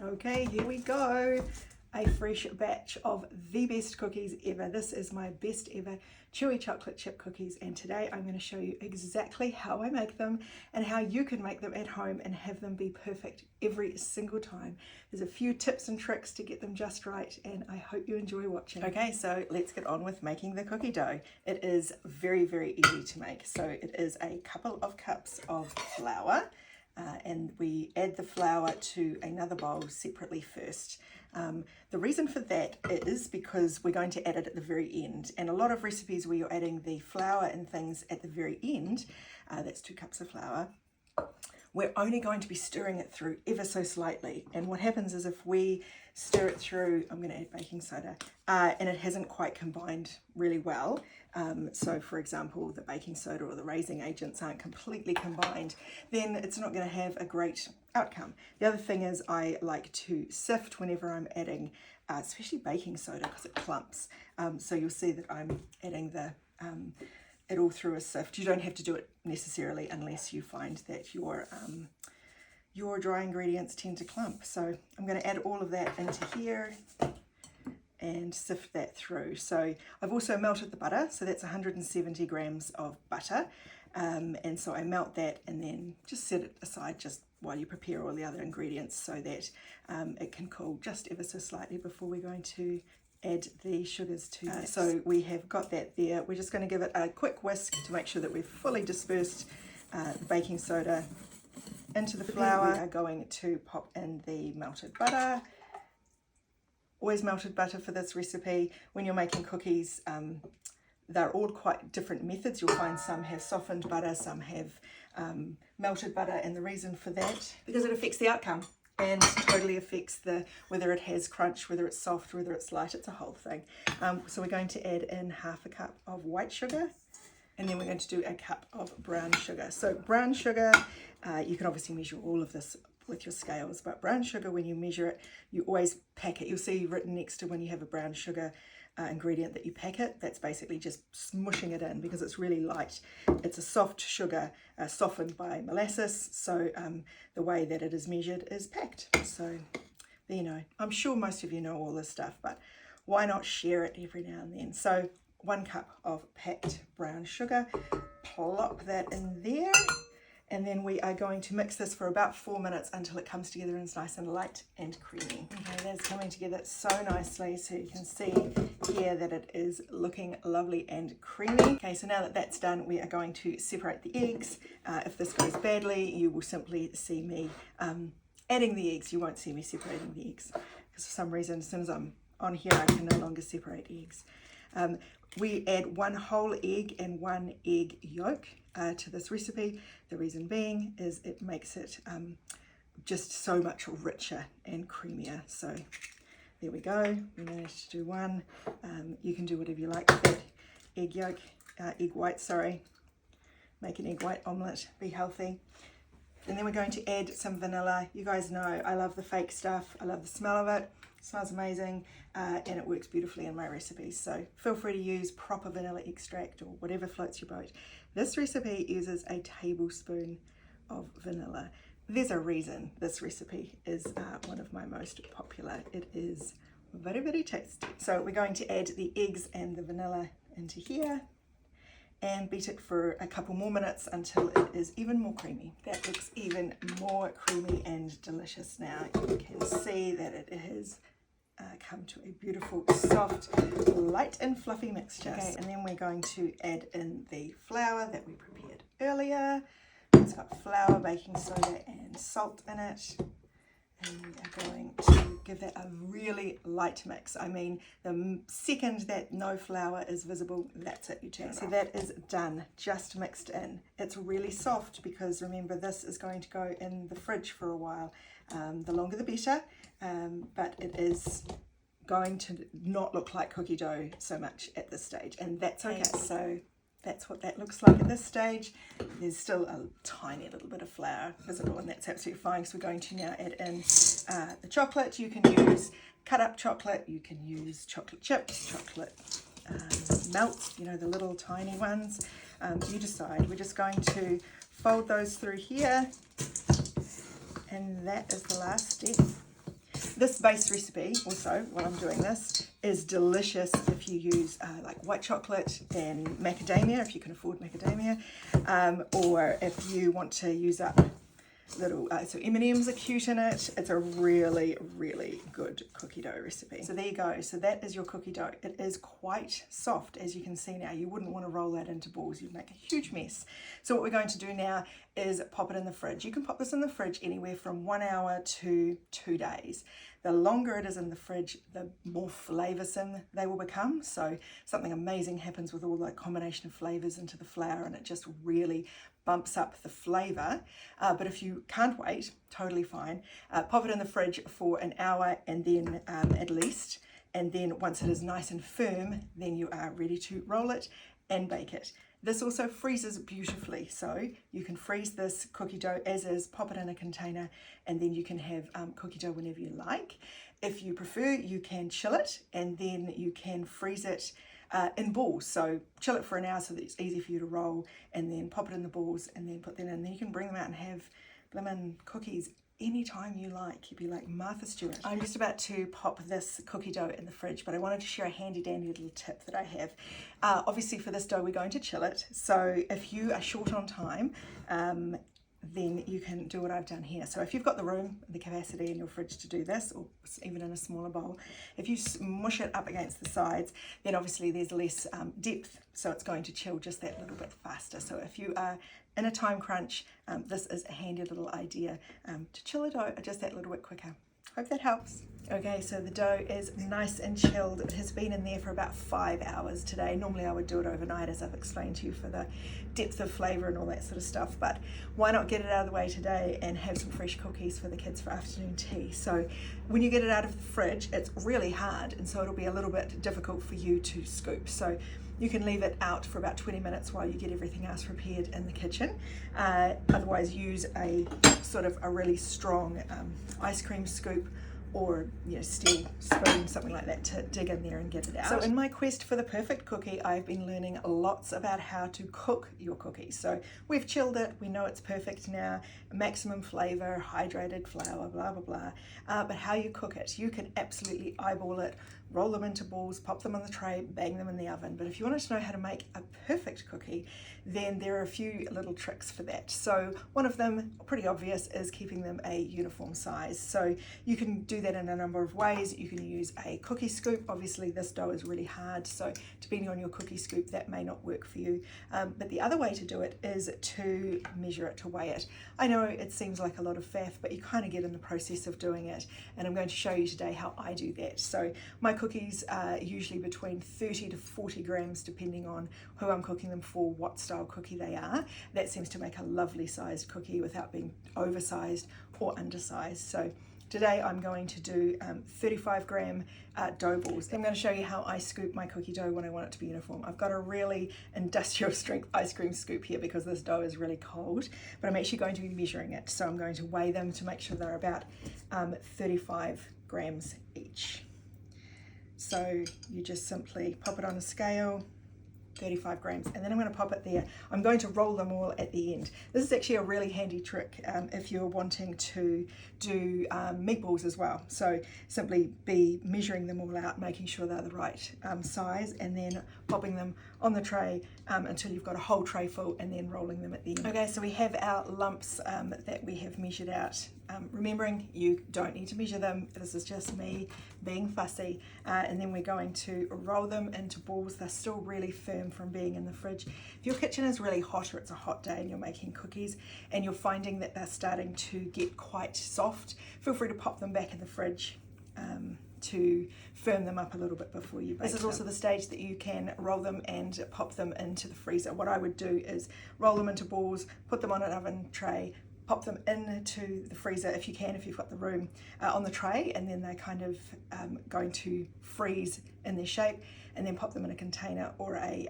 Okay, here we go. A fresh batch of the best cookies ever. This is my best ever chewy chocolate chip cookies, and today I'm going to show you exactly how I make them and how you can make them at home and have them be perfect every single time. There's a few tips and tricks to get them just right, and I hope you enjoy watching. Okay, so let's get on with making the cookie dough. It is very, very easy to make. So it is a couple of cups of flour. And we add the flour to another bowl separately first. The reason for that is because we're going to add it at the very end, and a lot of recipes where you're adding the flour and things at the very end, that's 2 cups of flour, we're only going to be stirring it through ever so slightly. And what happens is if we stir it through, I'm going to add baking soda, and it hasn't quite combined really well. So for example, the baking soda or the raising agents aren't completely combined, then it's not going to have a great outcome. The other thing is I like to sift whenever I'm adding, especially baking soda, because it clumps. So you'll see that I'm adding it all through a sift. You don't have to do it necessarily unless you find that your dry ingredients tend to clump. So I'm going to add all of that into here and sift that through. So I've also melted the butter, so that's 170 grams of butter, and so I melt that and then just set it aside just while you prepare all the other ingredients so that it can cool just ever so slightly before we're going to add the sugars to it. So we have got that there. We're just going to give it a quick whisk to make sure that we've fully dispersed the baking soda into the flour. We are going to pop in the melted butter. Always melted butter for this recipe. When you're making cookies, they're all quite different methods. You'll find some have softened butter, some have melted butter, and the reason for that, because it affects the outcome and totally affects whether it has crunch, whether it's soft, whether it's light. It's a whole thing. So we're going to add in 1/2 cup of white sugar, and then we're going to do 1 cup of brown sugar. So brown sugar, you can obviously measure all of this with your scales, but brown sugar, when you measure it, you always pack it. You'll see written next to when you have a brown sugar ingredient that you pack it. That's basically just smushing it in because it's really light. It's a soft sugar softened by molasses, so the way that it is measured is packed. So there you know. I'm sure most of you know all this stuff, but why not share it every now and then? So 1 cup of packed brown sugar, plop that in there. And then we are going to mix this for about 4 minutes until it comes together and it's nice and light and creamy. Okay, that's coming together so nicely, so you can see here that it is looking lovely and creamy. Okay, so now that that's done, we are going to separate the eggs. If this goes badly, you will simply see me adding the eggs. You won't see me separating the eggs, because for some reason, as soon as I'm on here, I can no longer separate eggs. We add 1 whole egg and 1 egg yolk to this recipe. The reason being is it makes it just so much richer and creamier. So there we go. We managed to do 1. You can do whatever you like with that egg yolk, egg white, sorry. Make an egg white omelette, be healthy. And then we're going to add some vanilla. You guys know I love the fake stuff. I love the smell of it. It smells amazing, and it works beautifully in my recipes. So feel free to use proper vanilla extract or whatever floats your boat. This recipe uses a tablespoon of vanilla. There's a reason this recipe is one of my most popular. It is very, very tasty. So we're going to add the eggs and the vanilla into here and beat it for a couple more minutes until it is even more creamy. That looks even more creamy and delicious now. You can see that it has come to a beautiful, soft, light and fluffy mixture. Okay, and then we're going to add in the flour that we prepared earlier. It's got flour, baking soda and salt in it. And we are going to give that a really light mix. I mean, the second that no flour is visible, that's it, you turn it off. So that is done, just mixed in. It's really soft because remember, this is going to go in the fridge for a while. The longer the better, but it is going to not look like cookie dough so much at this stage, and that's okay. So that's what that looks like at this stage. There's still a tiny little bit of flour visible, and that's absolutely fine. So we're going to now add in the chocolate. You can use cut up chocolate, you can use chocolate chips, chocolate melt, you know, the little tiny ones. You decide. We're just going to fold those through here, and that is the last step. This base recipe also, while I'm doing this, is delicious if you use like white chocolate and macadamia, if you can afford macadamia, or if you want to use up little, so M&Ms are cute in it. It's a really, really good cookie dough recipe. So there you go. So that is your cookie dough. It is quite soft, as you can see now. You wouldn't want to roll that into balls. You'd make a huge mess. So what we're going to do now is pop it in the fridge. You can pop this in the fridge anywhere from 1 hour to 2 days. The longer it is in the fridge, the more flavoursome they will become. So something amazing happens with all that combination of flavours into the flour, and it just really bumps up the flavour. But if you can't wait, totally fine. Pop it in the fridge for an hour and then at least. And then once it is nice and firm, then you are ready to roll it and bake it. This also freezes beautifully, so you can freeze this cookie dough as is, pop it in a container, and then you can have cookie dough whenever you like. If you prefer, you can chill it, and then you can freeze it in balls. So chill it for an hour so that it's easy for you to roll, and then pop it in the balls, and then put them in. And then you can bring them out and have lemon cookies anytime you like. You'd be like Martha Stewart. I'm just about to pop this cookie dough in the fridge, but I wanted to share a handy dandy little tip that I have. Obviously for this dough we're going to chill it, so if you are short on time, then you can do what I've done here. So if you've got the room, the capacity in your fridge to do this, or even in a smaller bowl, if you smush it up against the sides, then obviously there's less depth, so it's going to chill just that little bit faster. So if you are in a time crunch, this is a handy little idea to chill it out just that little bit quicker. Hope that helps. Okay, so the dough is nice and chilled. It has been in there for about 5 hours today. Normally I would do it overnight, as I've explained to you, for the depth of flavour and all that sort of stuff, but why not get it out of the way today and have some fresh cookies for the kids for afternoon tea. So when you get it out of the fridge, it's really hard, and so it'll be a little bit difficult for you to scoop. So you can leave it out for about 20 minutes while you get everything else prepared in the kitchen. Otherwise use a sort of a really strong ice cream scoop, or steel spoon, something like that, to dig in there and get it out. So in my quest for the perfect cookie, I've been learning lots about how to cook your cookies. So we've chilled it, we know it's perfect now, maximum flavor, hydrated flour, blah blah blah, but how you cook it, you can absolutely eyeball it, roll them into balls, pop them on the tray, bang them in the oven. But if you wanted to know how to make a perfect cookie, then there are a few little tricks for that. So one of them, pretty obvious, is keeping them a uniform size. So you can do that in a number of ways. You can use a cookie scoop. Obviously this dough is really hard, so depending on your cookie scoop, that may not work for you. But the other way to do it is to measure it, to weigh it. I know it seems like a lot of faff, but you kind of get in the process of doing it, and I'm going to show you today how I do that. So my cookies are usually between 30 to 40 grams, depending on who I'm cooking them for, what style cookie they are. That seems to make a lovely sized cookie without being oversized or undersized. So today I'm going to do 35 gram dough balls. I'm going to show you how I scoop my cookie dough when I want it to be uniform. I've got a really industrial strength ice cream scoop here because this dough is really cold, but I'm actually going to be measuring it. So I'm going to weigh them to make sure they're about 35 grams each. So you just simply pop it on a scale, 35 grams, and then I'm going to pop it there. I'm going to roll them all at the end. This is actually a really handy trick if you're wanting to do meatballs as well. So simply be measuring them all out, making sure they're the right size, and then popping them on the tray until you've got a whole tray full, and then rolling them at the end. Okay, so we have our lumps that we have measured out. Remembering you don't need to measure them, this is just me being fussy, and then we're going to roll them into balls. They're still really firm from being in the fridge. If your kitchen is really hot, or it's a hot day and you're making cookies and you're finding that they're starting to get quite soft, feel free to pop them back in the fridge to firm them up a little bit before you bake them. This is also the stage that you can roll them and pop them into the freezer. What I would do is roll them into balls, put them on an oven tray, pop them into the freezer if you can, if you've got the room, on the tray, and then they're kind of going to freeze in their shape, and then pop them in a container or a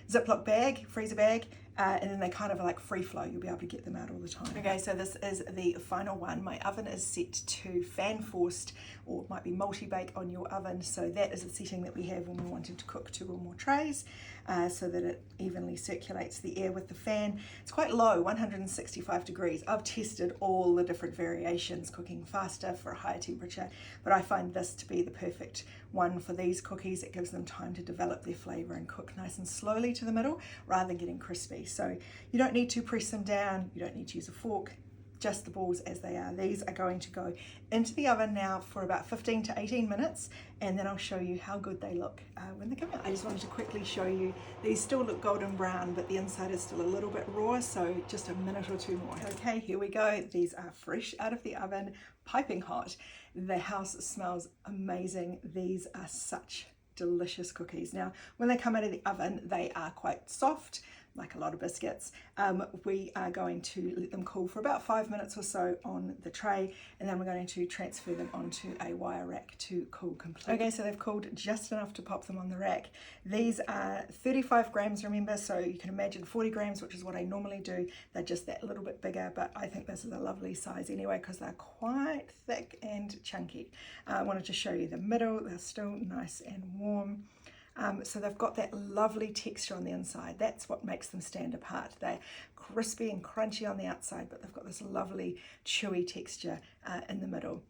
Ziploc bag, freezer bag, and then they kind of like free flow. You'll be able to get them out all the time. Okay, so this is the final one. My oven is set to fan forced, or it might be multi-bake on your oven. So that is the setting that we have when we're wanting to cook 2 or more trays, so that it evenly circulates the air with the fan. It's quite low, 165 degrees. I've tested all the different variations, cooking faster for a higher temperature, but I find this to be the perfect one for these cookies. It gives them time to develop their flavor and cook nice and slowly to the middle rather than getting crispy. So you don't need to press them down, you don't need to use a fork, just the balls as they are. These are going to go into the oven now for about 15 to 18 minutes, and then I'll show you how good they look when they come out. I just wanted to quickly show you, these still look golden brown, but the inside is still a little bit raw, so just a minute or 2 more. Okay, here we go. These are fresh out of the oven, piping hot. The house smells amazing. These are such delicious cookies. Now, when they come out of the oven, they are quite soft, like a lot of biscuits. We are going to let them cool for about 5 minutes or so on the tray, and then we're going to transfer them onto a wire rack to cool completely. Okay, so they've cooled just enough to pop them on the rack. These are 35 grams, remember, so you can imagine 40 grams, which is what I normally do. They're just that little bit bigger, but I think this is a lovely size anyway because they're quite thick and chunky. I wanted to show you the middle. They're still nice and warm. So they've got that lovely texture on the inside. That's what makes them stand apart. They're crispy and crunchy on the outside, but they've got this lovely chewy texture in the middle.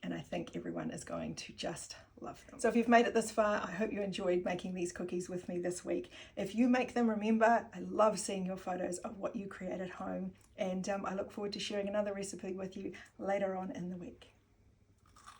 And I think everyone is going to just love them. So if you've made it this far, I hope you enjoyed making these cookies with me this week. If you make them, remember, I love seeing your photos of what you create at home. And I look forward to sharing another recipe with you later on in the week.